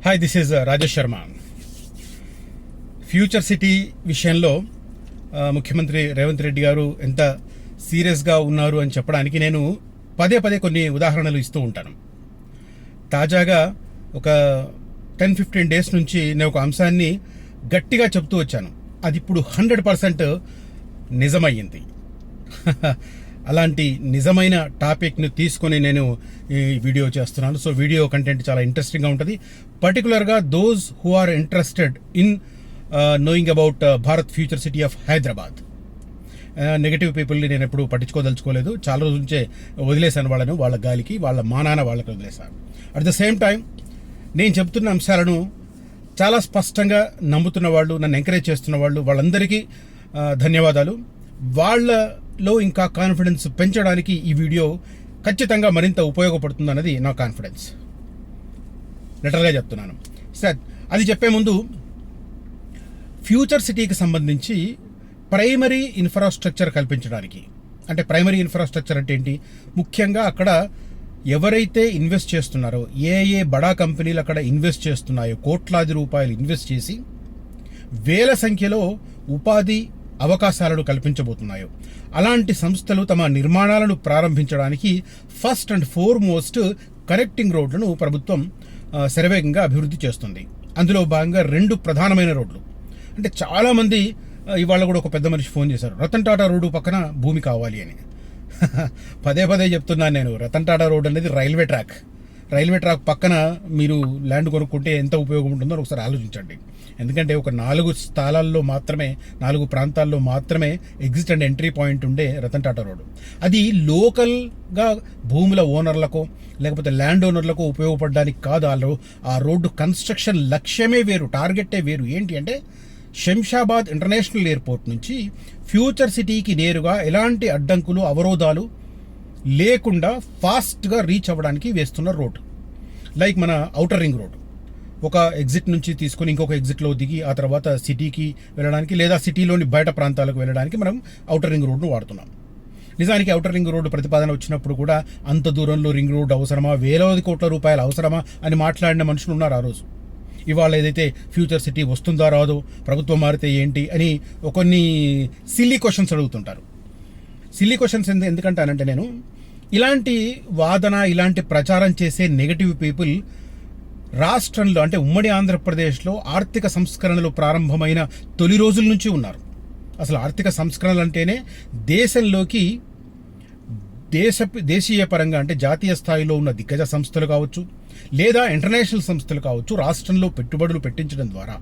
Hi, this is Rajesh Sharma. Future city విషయంలో ముఖ్యమంత్రి రేవంత్ రెడ్డి గారు ఎంత సీరియస్గా ఉన్నారు అని చెప్పడానికి నేను పదే పదే కొన్ని ఉదాహరణలు ఇస్తూ ఉంటాను. తాజాగా ఒక 10-15 డేస్ నుంచి నేను ఒక అంశాన్ని గట్టిగా చెప్తూ వచ్చాను. అది ఇప్పుడు 100% నిజమయ్యింది. అలాంటి నిజమైన టాపిక్ను తీసుకొని నేను ఈ వీడియో చేస్తున్నాను. సో వీడియో కంటెంట్ చాలా ఇంట్రెస్టింగ్గా ఉంటుంది. పర్టికులర్గా those who are interested in knowing about Bharat future city of Hyderabad. Negative పీపుల్ని నేను ఎప్పుడు పట్టించుకోదలుచుకోలేదు. చాలా రోజుల నుంచే వదిలేశాను వాళ్ళను, వాళ్ళ గాలికి, వాళ్ళ మానాన వాళ్ళకి వదిలేశాను. అట్ ద సేమ్ టైం నేను చెప్తున్న అంశాలను చాలా స్పష్టంగా నమ్ముతున్న వాళ్ళు, నన్ను ఎంకరేజ్ చేస్తున్న వాళ్ళు, వాళ్ళందరికీ ధన్యవాదాలు. వాళ్ళలో ఇంకా కాన్ఫిడెన్స్ పెంచడానికి ఈ వీడియో ఖచ్చితంగా మరింత ఉపయోగపడుతుంది అన్నది నా కాన్ఫిడెన్స్. లిటరల్గా చెప్తున్నాను. సార్, అది చెప్పే ముందు ఫ్యూచర్ సిటీకి సంబంధించి ప్రైమరీ ఇన్ఫ్రాస్ట్రక్చర్ కల్పించడానికి, అంటే ప్రైమరీ ఇన్ఫ్రాస్ట్రక్చర్ అంటే ఏంటి, ముఖ్యంగా అక్కడ ఎవరైతే ఇన్వెస్ట్ చేస్తున్నారో, ఏ బడా కంపెనీలు అక్కడ ఇన్వెస్ట్ చేస్తున్నాయో, కోట్లాది రూపాయలు ఇన్వెస్ట్ చేసి వేల సంఖ్యలో ఉపాధి అవకాశాలను కల్పించబోతున్నాయో, అలాంటి సంస్థలు తమ నిర్మాణాలను ప్రారంభించడానికి ఫస్ట్ అండ్ ఫోర్మోస్ట్ కనెక్టింగ్ రోడ్లను ప్రభుత్వం శరవేగంగా అభివృద్ధి చేస్తుంది. అందులో భాగంగా 2 ప్రధానమైన రోడ్లు, అంటే చాలామంది ఇవాళ కూడా ఒక పెద్ద మనిషి ఫోన్ చేశారు, రతన్ టాటా రోడ్డు పక్కన భూమి కావాలి అని. పదే పదే చెప్తున్నాను నేను, రతన్ టాటా రోడ్ అనేది రైల్వే ట్రాక్ పక్కన మీరు ల్యాండ్ కొనుక్కుంటే ఎంత ఉపయోగం ఉంటుందో ఒకసారి ఆలోచించండి. ఎందుకంటే ఒక 4 స్థలాల్లో మాత్రమే, 4 ప్రాంతాల్లో మాత్రమే ఎగ్జిట్ అండ్ ఎంట్రీ పాయింట్ ఉండే రతన్ టాటా రోడ్డు. అది లోకల్గా భూముల ఓనర్లకు లేకపోతే ల్యాండ్ ఓనర్లకు ఉపయోగపడడానికి కాదు. ఆ రోడ్డు కన్స్ట్రక్షన్ లక్ష్యమే వేరు, టార్గెట్టే వేరు. ఏంటి అంటే శంషాబాద్ ఇంటర్నేషనల్ ఎయిర్పోర్ట్ నుంచి ఫ్యూచర్ సిటీకి నేరుగా ఎలాంటి అడ్డంకులు, అవరోధాలు లేకుండా ఫాస్ట్గా రీచ్ అవ్వడానికి వేస్తున్న రోడ్. లైక్ మన ఔటర్ రింగ్ రోడ్, ఒక ఎగ్జిట్ నుంచి తీసుకొని ఇంకొక ఎగ్జిట్లో దిగి ఆ తర్వాత సిటీకి వెళ్ళడానికి లేదా సిటీలోని బయట ప్రాంతాలకు వెళ్ళడానికి మనం ఔటర్ రింగ్ రోడ్ను వాడుతున్నాం. నిజానికి ఔటర్ రింగ్ రోడ్డు ప్రతిపాదన వచ్చినప్పుడు కూడా అంత దూరంలో రింగ్ రోడ్ అవసరమా, వేలాది కోట్ల రూపాయలు అవసరమా అని మాట్లాడిన మనుషులు ఉన్నారు ఆ రోజు. ఇవాళ ఏదైతే ఫ్యూచర్ సిటీ వస్తుందా రాదో, ప్రభుత్వం మారితే ఏంటి అని కొన్ని సిల్లీ క్వశ్చన్స్ అడుగుతుంటారు. సిల్లీ క్వశ్చన్స్ ఎందుకంటానంటే, నేను ఇలాంటి వాదన, ఇలాంటి ప్రచారం చేసే నెగటివ్ పీపుల్ రాష్ట్రంలో, అంటే ఉమ్మడి ఆంధ్రప్రదేశ్లో ఆర్థిక సంస్కరణలు ప్రారంభమైన తొలి రోజుల నుంచి ఉన్నారు. అసలు ఆర్థిక సంస్కరణలు అంటేనే దేశంలోకి దేశీయ పరంగా, అంటే జాతీయ స్థాయిలో ఉన్న దిగ్గజ సంస్థలు కావచ్చు లేదా ఇంటర్నేషనల్ సంస్థలు కావచ్చు, రాష్ట్రంలో పెట్టుబడులు పెట్టించడం ద్వారా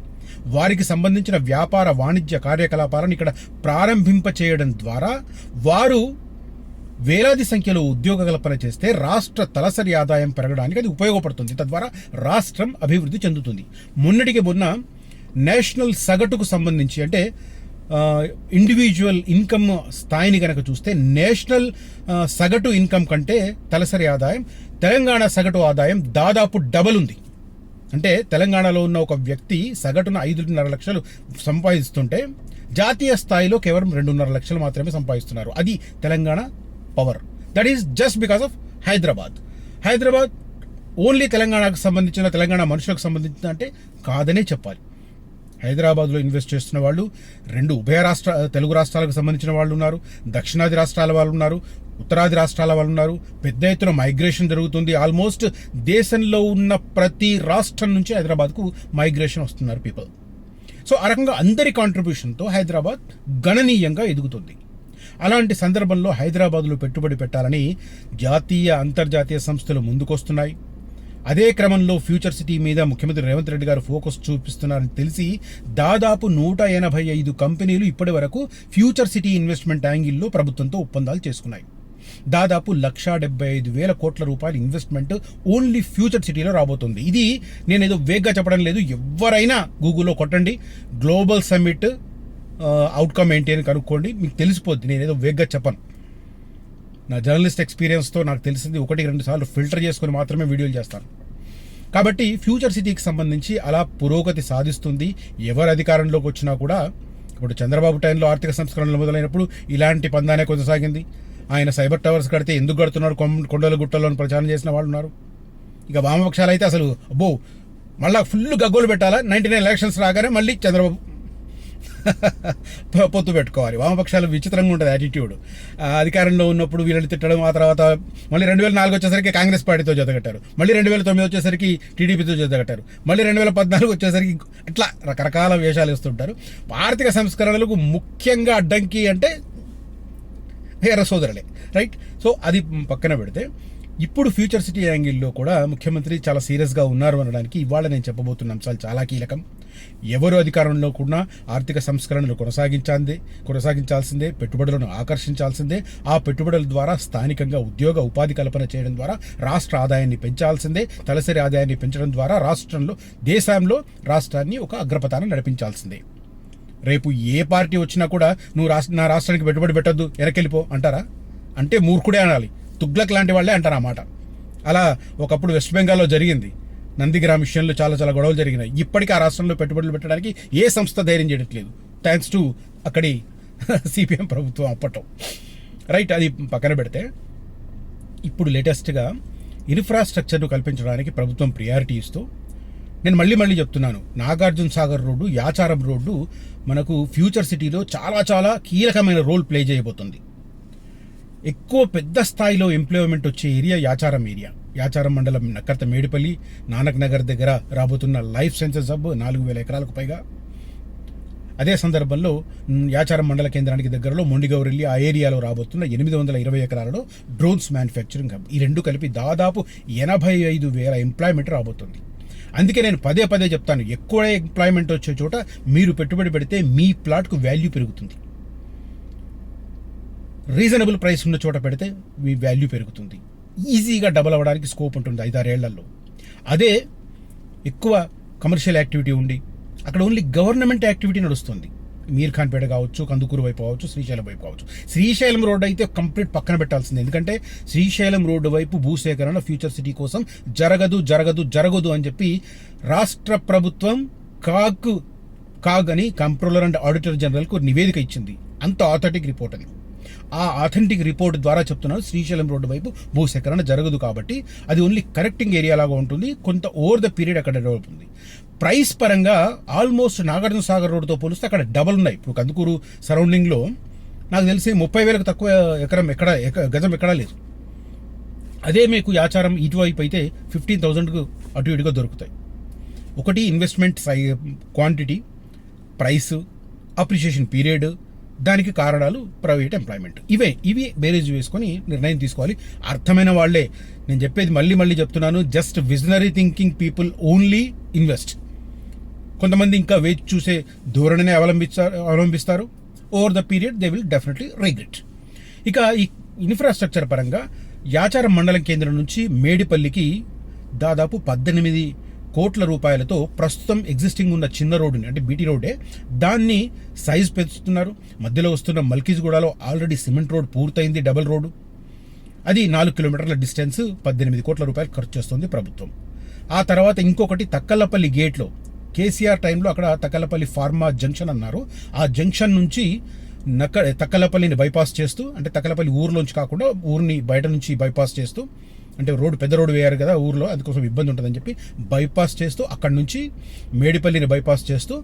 వారికి సంబంధించిన వ్యాపార వాణిజ్య కార్యకలాపాలను ఇక్కడ ప్రారంభింప చేయడం ద్వారా వారు వేలాది సంఖ్యలో ఉద్యోగ కల్పన చేస్తే రాష్ట్ర తలసరి ఆదాయం పెరగడానికి అది ఉపయోగపడుతుంది. తద్వారా రాష్ట్రం అభివృద్ధి చెందుతుంది. మొన్నటికి మొన్న నేషనల్ సగటుకు సంబంధించి, అంటే ఇండివిజువల్ ఇన్కమ్ స్థాయిని కనుక చూస్తే నేషనల్ సగటు ఇన్కమ్ కంటే తలసరి ఆదాయం, తెలంగాణ సగటు ఆదాయం దాదాపు డబల్ ఉంది. అంటే తెలంగాణలో ఉన్న ఒక వ్యక్తి సగటున 5.5 లక్షలు సంపాదిస్తుంటే జాతీయ స్థాయిలో కేవలం 2.5 లక్షలు మాత్రమే సంపాదిస్తున్నారు. అది Telangana power. That is just because of Hyderabad only తెలంగాణకు సంబంధించిన, తెలంగాణ మనుషులకు సంబంధించిన అంటే కాదనే చెప్పాలి. హైదరాబాద్లో ఇన్వెస్ట్ చేస్తున్న వాళ్ళు 2 ఉభయ తెలుగు రాష్ట్రాలకు సంబంధించిన వాళ్ళు ఉన్నారు, దక్షిణాది రాష్ట్రాల వాళ్ళు ఉన్నారు, ఉత్తరాది రాష్ట్రాల వాళ్ళు ఉన్నారు. పెద్ద ఎత్తున మైగ్రేషన్ జరుగుతుంది. ఆల్మోస్ట్ దేశంలో ఉన్న ప్రతి రాష్ట్రం నుంచి హైదరాబాద్కు మైగ్రేషన్ వస్తున్నారు పీపుల్. సో ఆ రకంగా అందరి కాంట్రిబ్యూషన్తో హైదరాబాద్ గణనీయంగా ఎదుగుతుంది. అలాంటి సందర్భంలో హైదరాబాద్లో పెట్టుబడి పెట్టాలని జాతీయ, అంతర్జాతీయ సంస్థలు ముందుకొస్తున్నాయి. అదే క్రమంలో ఫ్యూచర్ సిటీ మీద ముఖ్యమంత్రి రేవంత్ రెడ్డి గారు ఫోకస్ చూపిస్తున్నారని తెలిసి దాదాపు 185 కంపెనీలు ఇప్పటి వరకు ఫ్యూచర్ సిటీ ఇన్వెస్ట్మెంట్ యాంగిల్లో ప్రభుత్వంతో ఒప్పందాలు చేసుకున్నాయి. దాదాపు 1,75,000 కోట్ల రూపాయల ఇన్వెస్ట్మెంట్ ఓన్లీ ఫ్యూచర్ సిటీలో రాబోతుంది. ఇది నేనేదో వేగ్గా చెప్పడం లేదు. ఎవరైనా గూగుల్లో కొట్టండి, గ్లోబల్ సమ్మిట్ అవుట్కమ్ ఏంటి అని కనుక్కోండి, మీకు తెలిసిపోద్ది. నేనేదో వేగ్గా చెప్పను. నా జర్నలిస్ట్ ఎక్స్పీరియన్స్తో నాకు తెలిసింది 1-2 సార్లు ఫిల్టర్ చేసుకుని మాత్రమే వీడియోలు చేస్తాను. కాబట్టి ఫ్యూచర్ సిటీకి సంబంధించి అలా పురోగతి సాధిస్తుంది. ఎవరు అధికారంలోకి వచ్చినా కూడా, ఇప్పుడు చంద్రబాబు టైంలో ఆర్థిక సంస్కరణలు మొదలైనప్పుడు ఇలాంటి పందానే కొనసాగింది. ఆయన సైబర్ టవర్స్ కడితే ఎందుకు కడుతున్నాడు కొండల గుట్టల్లో ప్రచారం చేసిన వాళ్ళు ఉన్నారు. ఇక వామపక్షాలు అయితే అసలు అబ్బో మళ్ళీ ఫుల్ గగ్గోలు పెట్టాలా. 99 ఎలక్షన్స్ రాగానే మళ్ళీ చంద్రబాబు పొత్తు పెట్టుకోవాలి. వామపక్షాలు విచిత్రంగా ఉంటుంది యాటిట్యూడ్. అధికారంలో ఉన్నప్పుడు వీళ్ళని తిట్టడం, ఆ తర్వాత మళ్ళీ 2004 వచ్చేసరికి కాంగ్రెస్ పార్టీతో జతగట్టారు, మళ్ళీ 2009 వచ్చేసరికి టీడీపీతో జతగట్టారు, మళ్ళీ 2014 వచ్చేసరికి ఇట్లా రకరకాల వేషాలు వేస్తుంటారు. ఆర్థిక సంస్కరణలకు ముఖ్యంగా అడ్డంకి అంటే ఎర్ర సోదరులే, రైట్. సో అది పక్కన పెడితే ఇప్పుడు ఫ్యూచర్ సిటీ యాంగిల్లో కూడా ముఖ్యమంత్రి చాలా సీరియస్గా ఉన్నారు అనడానికి ఇవాళ నేను చెప్పబోతున్న అంశాలు చాలా కీలకం. ఎవరు అధికారంలో కూడా ఆర్థిక సంస్కరణలు కొనసాగించాల్సిందే, పెట్టుబడులను ఆకర్షించాల్సిందే. ఆ పెట్టుబడుల ద్వారా స్థానికంగా ఉద్యోగ ఉపాధి కల్పన చేయడం ద్వారా రాష్ట్ర ఆదాయాన్ని పెంచాల్సిందే. తలసరి ఆదాయాన్ని పెంచడం ద్వారా దేశంలో రాష్ట్రాన్ని ఒక అగ్రపథాన్ని నడిపించాల్సిందే. రేపు ఏ పార్టీ వచ్చినా కూడా నువ్వు నా రాష్ట్రానికి పెట్టుబడి పెట్టొద్దు, వెనకెళ్ళిపో అంటారా? అంటే మూర్ఖుడే అనాలి. తుగ్లక్ లాంటి వాళ్ళే అంటారు ఆ మాట. అలా ఒకప్పుడు వెస్ట్ బెంగాల్లో జరిగింది. నందిగ్రామ్ విషయంలో చాలా చాలా గొడవలు జరిగినాయి. ఇప్పటికీ ఆ రాష్ట్రంలో పెట్టుబడులు పెట్టడానికి ఏ సంస్థ ధైర్యం చేయట్లేదు, థ్యాంక్స్ టు అక్కడి సిపిఎం ప్రభుత్వం అప్పటం, రైట్. అది పక్కన పెడితే ఇప్పుడు లేటెస్ట్గా ఇన్ఫ్రాస్ట్రక్చర్ను కల్పించడానికి ప్రభుత్వం ప్రియారిటీ ఇస్తూ, నేను మళ్ళీ చెప్తున్నాను, నాగార్జున సాగర్ రోడ్డు, యాచారం రోడ్డు మనకు ఫ్యూచర్ సిటీలో చాలా చాలా కీలకమైన రోల్ ప్లే చేయబోతుంది. ఎక్కువ పెద్ద స్థాయిలో ఎంప్లాయ్మెంట్ వచ్చే ఏరియా యాచారం మండలం నక్కర్త మేడిపల్లి, నానక్ నగర్ దగ్గర రాబోతున్న లైఫ్ సైన్సెస్ హబ్ 4000 ఎకరాలకు పైగా. అదే సందర్భంలో యాచారం మండల కేంద్రానికి దగ్గరలో మొండిగౌరెల్లి ఆ ఏరియాలో రాబోతున్న 820 ఎకరాలలో డ్రోన్స్ మ్యానుఫ్యాక్చరింగ్ హబ్. ఈ రెండు కలిపి దాదాపు 85,000 ఎంప్లాయ్మెంట్ రాబోతుంది. అందుకే నేను పదే చెప్తాను, ఎక్కువ ఎంప్లాయ్మెంట్ వచ్చే చోట మీరు పెట్టుబడి పెడితే మీ ప్లాట్కు వాల్యూ పెరుగుతుంది. రీజనబుల్ ప్రైస్ ఉన్న చోట పెడితే మీ వాల్యూ పెరుగుతుంది. ఈజీగా డబల్ అవ్వడానికి స్కోప్ ఉంటుంది 5-6 ఏళ్లలో. అదే ఎక్కువ కమర్షియల్ యాక్టివిటీ ఉండి అక్కడ ఓన్లీ గవర్నమెంట్ యాక్టివిటీ నడుస్తుంది, మీర్ ఖాన్పేట కావచ్చు, కందుకూరు వైపు కావచ్చు, శ్రీశైలం వైపు కావచ్చు. శ్రీశైలం రోడ్డు అయితే కంప్లీట్ పక్కన పెట్టాల్సింది. ఎందుకంటే శ్రీశైలం రోడ్డు వైపు భూసేకరణ ఫ్యూచర్ సిటీ కోసం జరగదు అని చెప్పి రాష్ట్ర ప్రభుత్వం కాగ్ అని కంట్రోలర్ అండ్ ఆడిటర్ జనరల్కు నివేదిక ఇచ్చింది. అంత ఆథెంటిక్ రిపోర్ట్ అది. ఆ ఆథెంటిక్ రిపోర్ట్ ద్వారా చెప్తున్నాను, శ్రీశైలం రోడ్డు వైపు భూసేకరణ జరగదు కాబట్టి అది ఓన్లీ కరెక్టింగ్ ఏరియా లాగా ఉంటుంది. కొంత ఓవర్ ద పీరియడ్ అక్కడ డెవలప్ ఉంది. ప్రైస్ పరంగా ఆల్మోస్ట్ నాగార్జున సాగర్ రోడ్డుతో పోలిస్తే అక్కడ డబల్ ఉన్నాయి. ఇప్పుడు కందుకూరు సరౌండింగ్లో నాకు తెలిసి 30,000కు తక్కువ గజం ఎక్కడా లేదు. అదే మీకు యాచారం ఇటువైపు అయితే 15,000కు అటు ఇటుగా దొరుకుతాయి. ఒకటి investment quantity, price, appreciation period, దానికి కారణాలు ప్రైవేట్ ఎంప్లాయ్మెంట్. ఇవి బేరేజ్ వేసుకొని నిర్ణయం తీసుకోవాలి. అర్థమైన వాళ్ళే, నేను చెప్పేది మళ్ళీ చెప్తున్నాను, just visionary thinking people only invest. కొంతమంది ఇంకా వేచి చూసే ధోరణిని అవలంబిస్తారు. Over the period they will definitely regret. ఇక ఈ ఇన్ఫ్రాస్ట్రక్చర్ పరంగా యాచారం మండలం కేంద్రం నుంచి మేడిపల్లికి దాదాపు 18 కోట్ల రూపాయలతో ప్రస్తుతం ఎగ్జిస్టింగ్ ఉన్న చిన్న రోడ్డుని, అంటే బీటీ రోడ్డే, దాన్ని సైజ్ పెంచుతున్నారు. మధ్యలో వస్తున్న మల్కీజ్గూడలో ఆల్రెడీ సిమెంట్ రోడ్ పూర్తయింది, డబుల్ రోడ్డు. అది 4 కిలోమీటర్ల డిస్టెన్స్, 18 కోట్ల రూపాయలు ఖర్చు చేస్తుంది ప్రభుత్వం. ఆ తర్వాత ఇంకొకటి తక్కలపల్లి గేట్లో, కేసీఆర్ టైంలో అక్కడ తక్కలపల్లి ఫార్మా జంక్షన్ అన్నారు. ఆ జంక్షన్ నుంచి తక్కలపల్లిని బైపాస్ చేస్తూ, అంటే తక్కలపల్లి ఊర్లోంచి కాకుండా ఊరిని బయట నుంచి బైపాస్ చేస్తూ, అంటే పెద్ద రోడ్డు వేయారు కదా ఊర్లో, అందుకోసం ఇబ్బంది ఉంటుందని చెప్పి బైపాస్ చేస్తూ అక్కడ నుంచి మేడిపల్లిని బైపాస్ చేస్తూ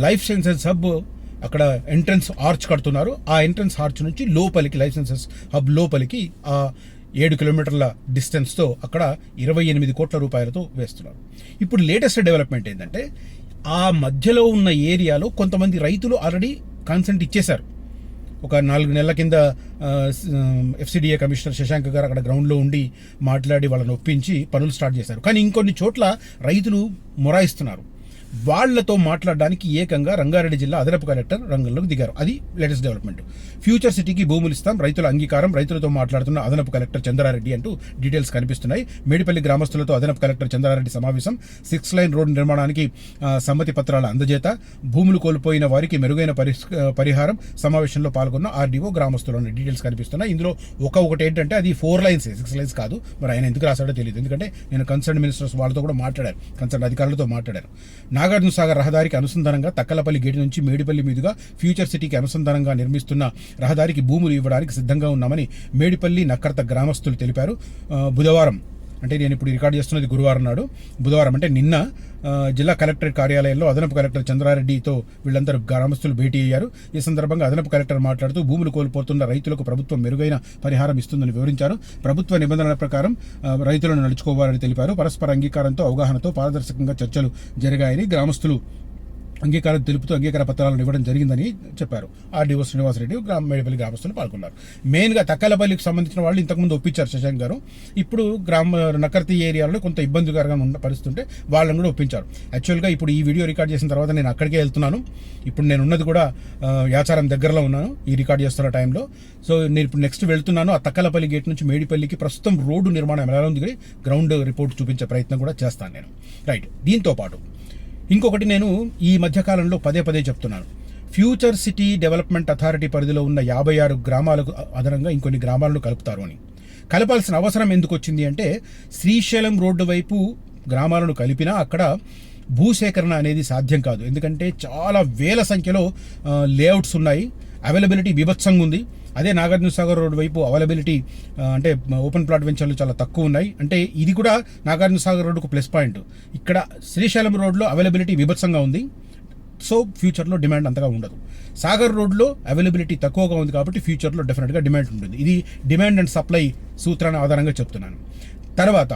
లైఫ్ సైన్సెస్ హబ్ అక్కడ ఎంట్రన్స్ ఆర్చ్ కడుతున్నారు. ఆ ఎంట్రన్స్ ఆర్చ్ నుంచి లోపలికి లైఫ్ సైన్సెస్ హబ్ లోపలికి 7 కిలోమీటర్ల డిస్టెన్స్తో అక్కడ 28 కోట్ల రూపాయలతో వేస్తున్నారు. ఇప్పుడు లేటెస్ట్ డెవలప్మెంట్ ఏంటంటే, ఆ మధ్యలో ఉన్న ఏరియాలో కొంతమంది రైతులు ఆల్రెడీ కన్సెంట్ ఇచ్చేశారు. ఒక 4 నెలల కింద ఎఫ్సిడిఏ కమిషనర్ శశాంక్ గారు అక్కడ గ్రౌండ్లో ఉండి మాట్లాడి వాళ్ళని ఒప్పించి పనులు స్టార్ట్ చేశారు. కానీ ఇంకొన్ని చోట్ల రైతులు మొరాయిస్తున్నారు. వాళ్లతో మాట్లాడడానికి ఏకంగా రంగారెడ్డి జిల్లా అదనపు కలెక్టర్ రంగంలోకి దిగారు. అది లేటెస్ట్ డెవలప్మెంట్. ఫ్యూచర్ సిటీకి భూములు ఇస్తాం, రైతుల అంగీకారం, రైతులతో మాట్లాడుతున్న అదనపు కలెక్టర్ చంద్రారెడ్డి అంటూ డీటెయిల్స్ కనిపిస్తున్నాయి. మేడిపల్లి గ్రామస్తులతో అదనపు కలెక్టర్ చంద్రారెడ్డి సమావేశం. 6 లైన్ రోడ్డు నిర్మాణానికి సమ్మతి పత్రాల అందజేత, భూములు కోల్పోయిన వారికి మెరుగైన పరిహారం. సమావేశంలో పాల్గొన్న ఆర్డీఓ, గ్రామస్తులు అనే డీటెయిల్స్ కనిపిస్తున్నాయి. ఇందులో ఒకటి ఏంటంటే అది 4 లైన్స్, 6 లైన్స్ కాదు. మరి ఆయన ఎందుకు రాశాడో తెలియదు. ఎందుకంటే నేను కన్సర్న్ మినిస్టర్స్ వాళ్ళతో కూడా మాట్లాడారు, కన్సర్న్ అధికారులతో మాట్లాడారు. నాగార్జున సాగర్ రహదారికి అనుసంధానంగా తక్కలపల్లి గేటు నుంచి మేడిపల్లి మీదుగా ఫ్యూచర్ సిటీకి అనుసంధానంగా నిర్మిస్తున్న రహదారికి భూములు ఇవ్వడానికి సిద్ధంగా ఉన్నామని మేడిపల్లి నక్కర్త గ్రామస్తులు తెలిపారు. బుధవారం అంటే నేను ఇప్పుడు రికార్డ్ చేస్తున్నది గురువారం నాడు, బుధవారం అంటే నిన్న జిల్లా కలెక్టరేట్ కార్యాలయంలో అదనపు కలెక్టర్ చంద్రారెడ్డితో వీళ్ళందరూ గ్రామస్తులు భేటీ అయ్యారు. ఈ సందర్భంగా అదనపు కలెక్టర్ మాట్లాడుతూ భూములు కోల్పోతున్న రైతులకు ప్రభుత్వం మెరుగైన పరిహారం ఇస్తుందని వివరించారు. ప్రభుత్వ నిబంధనల ప్రకారం రైతులను నడుచుకోవాలని తెలిపారు. పరస్పర అంగీకారంతో అవగాహనతో పారదర్శకంగా చర్చలు జరిగాయని, గ్రామస్తులు అంగీకారం తెలుపుతూ అంగీకార పత్రాలను ఇవ్వడం జరిగిందని చెప్పారు. ఆర్డీఓ శ్రీనివాసరెడ్డి మేడిపల్లి గ్రామస్తులు పాల్గొన్నారు. మెయిన్గా తక్కలపల్లికి సంబంధించిన వాళ్ళు ఇంతకుముందు ఒప్పించారు శశాంక్ గారు. ఇప్పుడు నకర్తి ఏరియాలో కొంత ఇబ్బందికరంగా ఉన్న పరిస్థితి ఉంటే వాళ్ళని కూడా ఒప్పించారు. యాక్చువల్గా ఇప్పుడు ఈ వీడియో రికార్డ్ చేసిన తర్వాత నేను అక్కడికే వెళ్తున్నాను. ఇప్పుడు నేను ఉన్నది కూడా యాచారం దగ్గరలో ఉన్నాను ఈ రికార్డ్ చేస్తున్న టైంలో. సో నేను ఇప్పుడు నెక్స్ట్ వెళ్తున్నాను. ఆ తక్కలపల్లి గేట్ నుంచి మేడిపల్లికి ప్రస్తుతం రోడ్డు నిర్మాణం ఎలా ఉంది గ్రౌండ్ రిపోర్ట్ చూపించే ప్రయత్నం కూడా చేస్తాను నేను. రైట్. దీంతో పాటు ఇంకొకటి నేను ఈ మధ్యకాలంలో పదే చెప్తున్నాను. ఫ్యూచర్ సిటీ డెవలప్మెంట్ అథారిటీ పరిధిలో ఉన్న 56 గ్రామాలకు అదనంగా ఇంకొన్ని గ్రామాలను కలుపుతారు అని. కలపాల్సిన అవసరం ఎందుకు వచ్చింది అంటే, శ్రీశైలం రోడ్డు వైపు గ్రామాలను కలిపినా అక్కడ భూసేకరణ అనేది సాధ్యం కాదు. ఎందుకంటే చాలా వేల సంఖ్యలో లేఅవుట్స్ ఉన్నాయి, అవైలబిలిటీ బీభత్సంగా ఉంది. అదే నాగార్జునసాగర్ రోడ్డు వైపు అవైలబిలిటీ అంటే ఓపెన్ ప్లాట్ వెంచర్లు చాలా తక్కువ ఉన్నాయి. అంటే ఇది కూడా నాగార్జునసాగర్ రోడ్డుకు ప్లస్ పాయింట్. ఇక్కడ శ్రీశైలం రోడ్లో అవైలబిలిటీ బీభత్సంగా ఉంది. సో ఫ్యూచర్లో డిమాండ్ అంతగా ఉండదు. సాగర్ రోడ్లో అవైలబిలిటీ తక్కువగా ఉంది కాబట్టి ఫ్యూచర్లో డెఫినెట్గా డిమాండ్ ఉంటుంది. ఇది డిమాండ్ అండ్ సప్లై సూత్రాన్ని ఆధారంగా చెప్తున్నాను. తర్వాత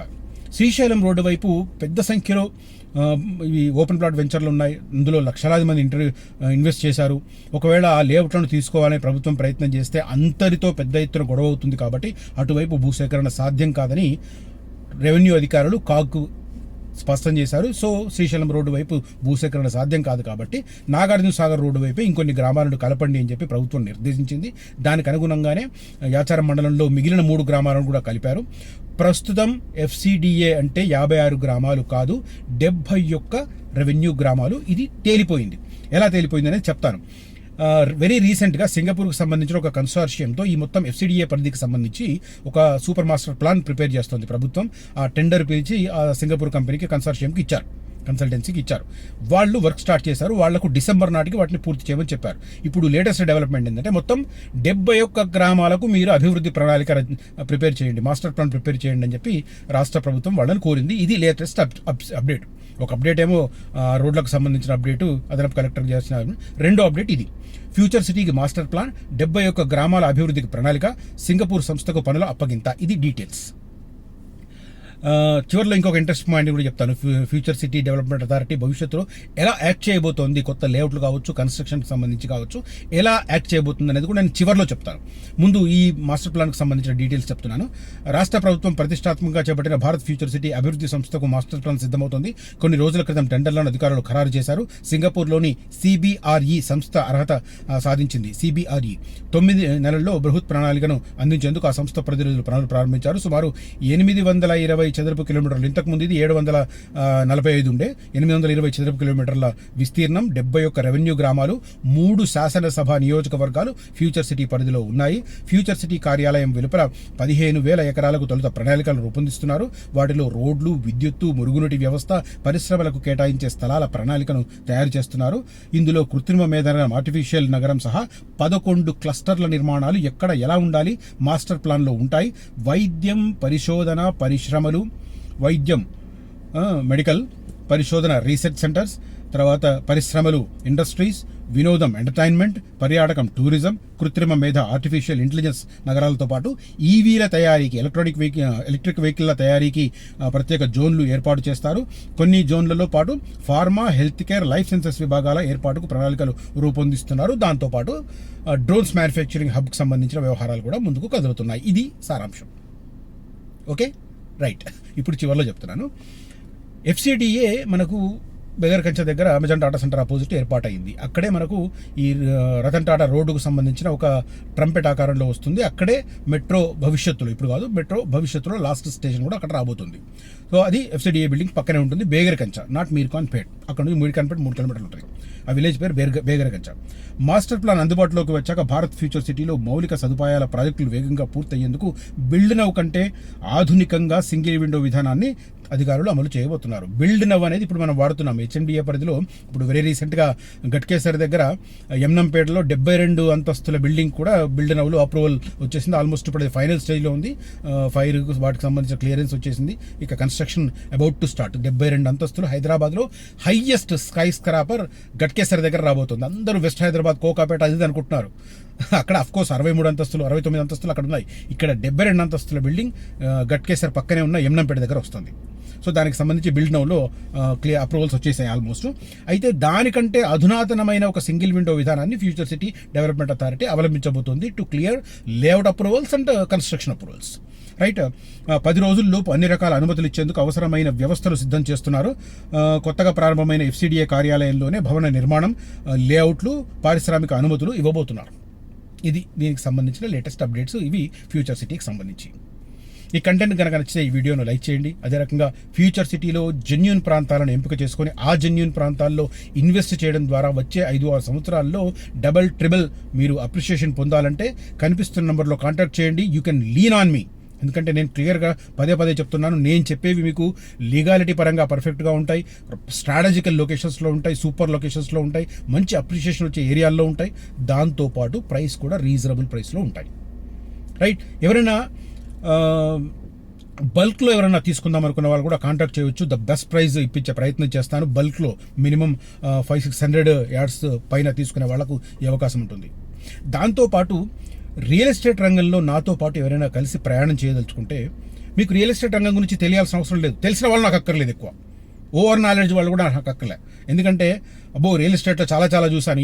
శ్రీశైలం రోడ్డు వైపు పెద్ద సంఖ్యలో ఇవి ఓపెన్ ప్లాట్ వెంచర్లు ఉన్నాయి. ఇందులో లక్షలాది మంది ఇన్వెస్ట్ చేశారు. ఒకవేళ ఆ లేఅవుట్లను తీసుకోవాలని ప్రభుత్వం ప్రయత్నం చేస్తే అంతరితో పెద్ద ఎత్తున గొడవ అవుతుంది. కాబట్టి అటువైపు భూసేకరణ సాధ్యం కాదని రెవెన్యూ అధికారులు కాకు స్పష్టం చేశారు. సో శ్రీశైలం రోడ్డు వైపు భూసేకరణ సాధ్యం కాదు కాబట్టి నాగార్జునసాగర్ రోడ్డు వైపు ఇంకొన్ని గ్రామాలను కలపండి అని చెప్పి ప్రభుత్వం నిర్దేశించింది. దానికి అనుగుణంగానే యాచారం మండలంలో మిగిలిన 3 గ్రామాలను కూడా కలిపారు. ప్రస్తుతం FCDA అంటే 56 గ్రామాలు కాదు, 71 రెవెన్యూ గ్రామాలు. ఇది తేలిపోయింది. ఎలా తేలిపోయింది అనేది చెప్తాను. వెరీ రీసెంట్గా సింగపూర్కి సంబంధించిన ఒక కన్సార్షియంతో ఈ మొత్తం FCDA పరిధికి సంబంధించి ఒక సూపర్ మాస్టర్ ప్లాన్ ప్రిపేర్ చేస్తుంది ప్రభుత్వం. ఆ టెండర్ పిలిచి ఆ సింగపూర్ కంపెనీకి కన్సార్షియంకి ఇచ్చారు, కన్సల్టెన్సీకి ఇచ్చారు. వాళ్ళు వర్క్ స్టార్ట్ చేశారు. వాళ్లకు డిసెంబర్ నాటికి వాటిని పూర్తి చేయమని చెప్పారు. ఇప్పుడు లేటెస్ట్ డెవలప్మెంట్ ఏంటంటే మొత్తం 71 గ్రామాలకు మీరు అభివృద్ధి ప్రణాళిక ప్రిపేర్ చేయండి, మాస్టర్ ప్లాన్ ప్రిపేర్ చేయండి అని చెప్పి రాష్ట్ర ప్రభుత్వం వాళ్ళని కోరింది. ఇది లేటెస్ట్ అప్డేట్. ఒక అప్డేట్ ఏమో రోడ్లకు సంబంధించిన అప్డేటు అదనపు కలెక్టర్ చేసిన, రెండో అప్డేట్ ఇది. ఫ్యూచర్ సిటీకి మాస్టర్ ప్లాన్, 71 గ్రామాల అభివృద్ధికి ప్రణాళిక, సింగపూర్ సంస్థకు పనుల అప్పగింత. ఇది డీటెయిల్స్. చివరిలో ఇంకొక ఇంట్రెస్ట్ పాయింట్ కూడా చెప్తాను. ఫ్యూచర్ సిటీ డెవలప్మెంట్ అథారిటీ భవిష్యత్తులో ఎలా యాక్ట్ చేయబోతోంది, కొత్త లేఅవుట్లు కావచ్చు, కన్స్ట్రక్షన్కి సంబంధించి కావచ్చు, ఎలా యాక్ట్ చేయబోతుంది అనేది కూడా నేను చివరిలో చెప్తాను. ముందు ఈ మాస్టర్ ప్లాన్కి సంబంధించిన డీటెయిల్స్ చెప్తున్నాను. రాష్ట్ర ప్రభుత్వం ప్రతిష్టాత్మకంగా చేపట్టిన భారత్ ఫ్యూచర్ సిటీ అభివృద్ధి సంస్థకు మాస్టర్ ప్లాన్ సిద్ధమవుతోంది. కొన్ని రోజుల క్రితం టెండర్లను అధికారులు ఖరారు చేశారు. సింగపూర్లోని CBRE సంస్థ అర్హత సాధించింది. CBRE 9 నెలల్లో బృహత్ ప్రణాళికను అందించేందుకు ఆ సంస్థ ప్రతినిధులు పనులు ప్రారంభించారు. సుమారు 820 చదరపు కిలోమీటర్లు. ఇంతకుముందు ఇది 745 ఉండే. 820 చదరపు కిలోమీటర్ల విస్తీర్ణం, 71 రెవెన్యూ గ్రామాలు, 3 శాసనసభ నియోజకవర్గాలు ఫ్యూచర్ సిటీ పరిధిలో ఉన్నాయి. ఫ్యూచర్ సిటీ కార్యాలయం వెలుపల 15,000 ఎకరాలకు తొలుత ప్రణాళికలు రూపొందిస్తున్నారు. వాటిలో రోడ్లు, విద్యుత్తు, మురుగునీటి వ్యవస్థ, పరిశ్రమలకు కేటాయించే స్థలాల ప్రణాళికను తయారు చేస్తున్నారు. ఇందులో కృత్రిమ మేధనం, ఆర్టిఫిషియల్ నగరం సహా 11 క్లస్టర్ల నిర్మాణాలు ఎక్కడ ఎలా ఉండాలి మాస్టర్ ప్లాన్లో ఉంటాయి. వైద్యం, పరిశోధన, పరిశ్రమలు, వైద్యం, మెడికల్, పరిశోధన, రీసెర్చ్ సెంటర్స్, తర్వాత పరిశ్రమలు, ఇండస్ట్రీస్, వినోదం, ఎంటర్టైన్మెంట్, పర్యాటకం, టూరిజం, కృత్రిమ మేధ, ఆర్టిఫిషియల్ ఇంటెలిజెన్స్ నగరాలతో పాటు ఈవీల తయారీకి, ఎలక్ట్రిక్ వెహికల్ల తయారీకి ప్రత్యేక జోన్లు ఏర్పాటు చేస్తారు. కొన్ని జోన్లలో పాటు pharma, health care, life sciences విభాగాల ఏర్పాటుకు ప్రణాళికలు రూపొందిస్తున్నారు. దాంతోపాటు డ్రోన్స్ మ్యానుఫ్యాక్చరింగ్ హబ్కి సంబంధించిన వ్యవహారాలు కూడా ముందుకు కదులుతున్నాయి. ఇది సారాంశం. Okay, right. ఇప్పుడు చివరిలో చెప్తున్నాను. FCDA మనకు బెగర్కంచ దగ్గర అమెజాన్ టాటా సెంటర్ ఆపోజిట్ ఏర్పాటైంది. అక్కడే మనకు ఈ రతన్ టాటా రోడ్డుకు సంబంధించిన ఒక ట్రంపెట్ ఆకారంలో వస్తుంది. అక్కడే మెట్రో భవిష్యత్తులో, ఇప్పుడు కాదు, మెట్రో భవిష్యత్తులో లాస్ట్ స్టేషన్ కూడా అక్కడ రాబోతుంది. సో అది FCDA బిల్డింగ్ పక్కనే ఉంటుంది. బేగర్కంచ, నాట్ మీర్ఖాన్పేట్. అక్కడ నుంచి మీర్ఖాన్పేట్ 3 కిలోమీటర్లు ఉంటుంది. ఆ విలేజ్ పేరు బేగర్కంచ. మాస్టర్ ప్లాన్ అందుబాటులోకి వచ్చాక భారత్ ఫ్యూచర్ సిటీలో మౌలిక సదుపాయాల ప్రాజెక్టులు వేగంగా పూర్తయ్యేందుకు బిల్డ్ నౌ కంటే ఆధునికంగా సింగిల్ విండో విధానాన్ని అధికారులు అమలు చేయబోతున్నారు. బిల్డ్ నవ్ అనేది ఇప్పుడు మనం వాడుతున్నాం హెచ్ఎండిఏ పరిధిలో. ఇప్పుడు వెరీ రీసెంట్గా గట్కేసర్ దగ్గర యమ్నంపేటలో 72 అంతస్తుల బిల్డింగ్ కూడా బిల్డ్ నవ్లో అప్రూవల్ వచ్చేసింది. ఆల్మోస్ట్ ఇప్పుడు ఫైనల్ స్టేజ్లో ఉంది. ఫైర్ వాటికి సంబంధించిన క్లియరెన్స్ వచ్చేసింది. ఇక కన్స్ట్రక్షన్ అబౌట్ టు స్టార్ట్. 72 అంతస్తులు హైదరాబాద్లో హైయెస్ట్ స్కై స్క్రాపర్ గట్కేసర్ దగ్గర రాబోతుంది. అందరూ వెస్ట్ హైదరాబాద్ కోకాపేట అది అనుకుంటున్నారు. అక్కడ అఫ్కోర్స్ 63 అంతస్తులు 69 అంతస్తులు అక్కడ ఉన్నాయి. ఇక్కడ 72 అంతస్తుల బిల్డింగ్ గట్కేసర్ పక్కనే ఉన్న యమ్నంపేట దగ్గర వస్తుంది. సో దానికి సంబంధించి బిల్డ్ నౌలో క్లియర్ అప్రూవల్స్ వచ్చేసాయి ఆల్మోస్ట్. అయితే దానికంటే అధునాతనమైన ఒక సింగిల్ విండో విధానాన్ని ఫ్యూచర్ సిటీ డెవలప్మెంట్ అథారిటీ అవలంబించబోతోంది to clear layout approvals and construction approvals. Right, 10 రోజుల్లోపు అన్ని రకాల అనుమతులు ఇచ్చేందుకు అవసరమైన వ్యవస్థలు సిద్ధం చేస్తున్నారు. కొత్తగా ప్రారంభమైన ఎఫ్సిడిఏ కార్యాలయంలోనే భవన నిర్మాణం, లేఅవుట్లు, పారిశ్రామిక అనుమతులు ఇవ్వబోతున్నారు. ఇది దీనికి సంబంధించిన లేటెస్ట్ అప్డేట్స్. ఇవి ఫ్యూచర్ సిటీకి సంబంధించి. ఈ కంటెంట్ కనుక నచ్చితే ఈ వీడియోను లైక్ చేయండి. అదే రకంగా ఫ్యూచర్ సిటీలో జెన్యూన్ ప్రాంతాలను ఎంపిక చేసుకొని ఆ జెన్యూన్ ప్రాంతాల్లో ఇన్వెస్ట్ చేయడం ద్వారా వచ్చే 5-6 సంవత్సరాల్లో డబల్ ట్రిబుల్ మీరు అప్రిషియేషన్ పొందాలంటే కనిపిస్తున్న నెంబర్లో కాంటాక్ట్ చేయండి. You can lean on me. ఎందుకంటే నేను క్లియర్గా పదే చెప్తున్నాను, నేను చెప్పేవి మీకు లీగాలిటీ పరంగా పర్ఫెక్ట్గా ఉంటాయి, స్ట్రాటజికల్ లొకేషన్స్లో ఉంటాయి, సూపర్ లొకేషన్స్లో ఉంటాయి, మంచి అప్రిషియేషన్ వచ్చే ఏరియాల్లో ఉంటాయి. దాంతోపాటు ప్రైస్ కూడా రీజనబుల్ ప్రైస్లో ఉంటాయి. రైట్, ఎవరైనా బల్క్లో ఎవరైనా తీసుకుందాం అనుకున్న వాళ్ళు కూడా కాంటాక్ట్ చేయవచ్చు. ద బెస్ట్ ప్రైస్ ఇప్పించే ప్రయత్నం చేస్తాను. బల్క్లో మినిమం 500-600 యార్డ్స్ పైన తీసుకునే వాళ్లకు ఈ అవకాశం ఉంటుంది. దాంతోపాటు రియల్ ఎస్టేట్ రంగంలో నాతో పాటు ఎవరైనా కలిసి ప్రయాణం చేయదలుచుకుంటే మీకు రియల్ ఎస్టేట్ రంగం గురించి తెలియాల్సిన అవసరం లేదు. తెలిసిన వాళ్ళు నాకు అక్కర్లేదు, ఎక్కువ ఓవర్ నాలెడ్జ్ వాళ్ళు కూడా నాకు అక్కర్లే. ఎందుకంటే రియల్ ఎస్టేట్లో చాలా చూశాను.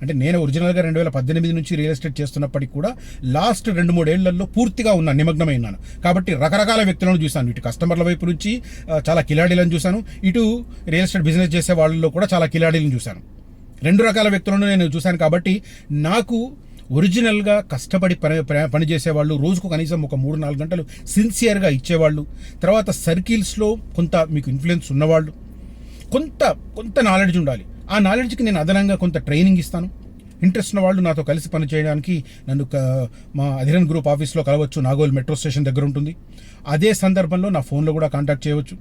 అంటే నేను ఒరిజినల్గా 2018 నుంచి రియల్ ఎస్టేట్ చేస్తున్నప్పటికీ కూడా లాస్ట్ 2-3 ఏళ్లలో పూర్తిగా ఉన్నాను, నిమగ్నమైనాను. కాబట్టి రకరకాల వ్యక్తులను చూశాను. ఇటు కస్టమర్ల వైపు నుంచి చాలా కిలాడీలను చూశాను, ఇటు రియల్ ఎస్టేట్ బిజినెస్ చేసే వాళ్ళలో కూడా చాలా కిలాడీలను చూశాను. 2 రకాల వ్యక్తులను నేను చూశాను. కాబట్టి నాకు ఒరిజినల్గా కష్టపడి పని చేసేవాళ్ళు, రోజుకు కనీసం ఒక 3-4 గంటలు సిన్సియర్గా ఇచ్చేవాళ్ళు, తర్వాత సర్కిల్స్లో కొంత మీకు ఇన్ఫ్లుయెన్స్ ఉన్నవాళ్ళు, కొంత నాలెడ్జ్ ఉండాలి. ఆ నాలెడ్జ్కి నేను అదనంగా కొంత ట్రైనింగ్ ఇస్తాను. ఇంట్రెస్ట్ ఉన్న వాళ్ళు నాతో కలిసి పని చేయడానికి నన్ను మా అధిరన్ గ్రూప్ ఆఫీస్లో కలవచ్చు. నాగోల్ మెట్రో స్టేషన్ దగ్గర ఉంటుంది. అదే సందర్భంలో నా ఫోన్లో కూడా కాంటాక్ట్ చేయవచ్చు.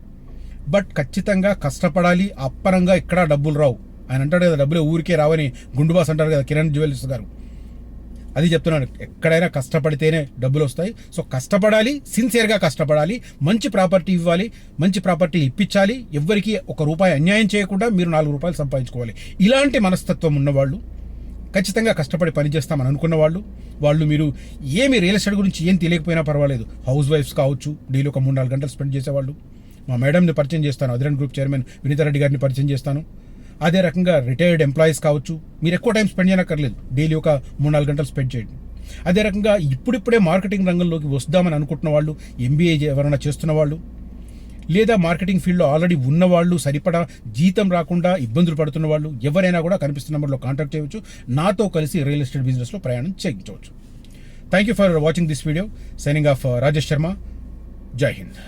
బట్ ఖచ్చితంగా కష్టపడాలి. అప్పరంగా ఇక్కడ డబ్బులు రావు. ఆయన అంటాడు కదా, డబ్బులు ఊరికే రావని గుండుబాస్ అంటారు కదా కిరణ్ జ్యువెలర్స్ గారు. అది చెప్తున్నాను, ఎక్కడైనా కష్టపడితేనే డబ్బులు వస్తాయి. సో కష్టపడాలి, సిన్సియర్గా కష్టపడాలి, మంచి ప్రాపర్టీ ఇవ్వాలి, మంచి ప్రాపర్టీ ఇప్పించాలి. ఎవ్వరికి ₹1 అన్యాయం చేయకుండా మీరు ₹4 సంపాదించుకోవాలి. ఇలాంటి మనస్తత్వం ఉన్నవాళ్ళు, ఖచ్చితంగా కష్టపడి పనిచేస్తామని అనుకున్న వాళ్ళు మీరు ఏమి రియల్ ఎస్టేట్ గురించి ఏం తెలియకపోయినా పర్వాలేదు. హౌస్ వైఫ్స్ కావచ్చు, డైలీ ఒక 3-4 గంటలు స్పెండ్ చేసేవాళ్ళు. మా మేడంని పరిచయం చేస్తాను, అధిరన్ గ్రూప్ చైర్మన్ వినీతారెడ్డి గారిని పరిచయం చేస్తాను. అదే రకంగా రిటైర్డ్ ఎంప్లాయీస్ కావచ్చు, మీరు ఎక్కువ టైం స్పెండ్ చేయనక్కర్లేదు, డైలీ ఒక 3-4 గంటలు స్పెండ్ చేయండి. అదే రకంగా ఇప్పుడిప్పుడే మార్కెటింగ్ రంగంలోకి వస్తామని అనుకుంటున్న వాళ్ళు, ఎంబీఏ ఎవరైనా చేస్తున్న వాళ్ళు, లేదా మార్కెటింగ్ ఫీల్డ్లో ఆల్రెడీ ఉన్నవాళ్ళు, సరిపడా జీతం రాకుండా ఇబ్బందులు పడుతున్న వాళ్ళు, ఎవరైనా కూడా కనిపిస్తున్న నెంబర్లో కాంటాక్ట్ చేయవచ్చు. నాతో కలిసి రియల్ ఎస్టేట్ బిజినెస్లో ప్రయాణం చేయించవచ్చు. Thank you for watching this video. Signing off Rajesh Sharma. Jai Hind.